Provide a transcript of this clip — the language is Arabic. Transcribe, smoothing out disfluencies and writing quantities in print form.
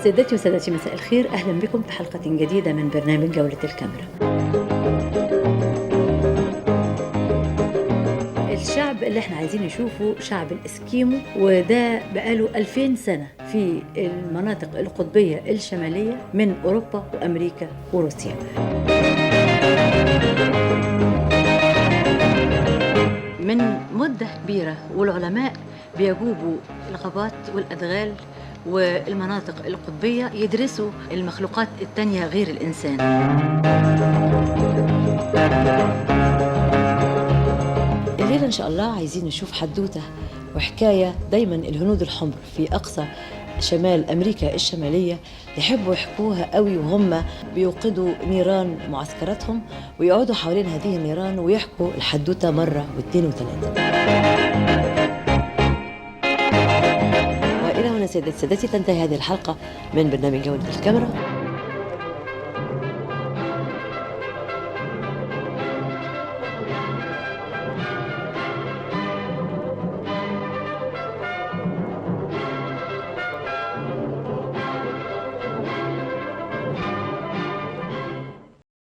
سيداتي وسادتي، مساء الخير. أهلا بكم في حلقة جديدة من برنامج جولة الكاميرا. الشعب اللي احنا عايزين نشوفه شعب الإسكيمو، وده بقاله 2000 سنة في المناطق القطبية الشمالية من أوروبا وأمريكا وروسيا. من مدة كبيرة والعلماء بيجوبوا الغابات والأدغال والمناطق القطبية يدرسوا المخلوقات التانية غير الإنسان. الليلة إن شاء الله عايزين نشوف حدوتة وحكاية. دايما الهنود الحمر في أقصى شمال أمريكا الشمالية يحبوا يحكوها قوي، وهم بيوقدوا نيران معسكراتهم ويقعدوا حوالين هذه النيران ويحكوا الحدوتة مرة واثنين وثلاثة. وإلى هنا سادتي تنتهي هذه الحلقة من برنامج جولة الكاميرا.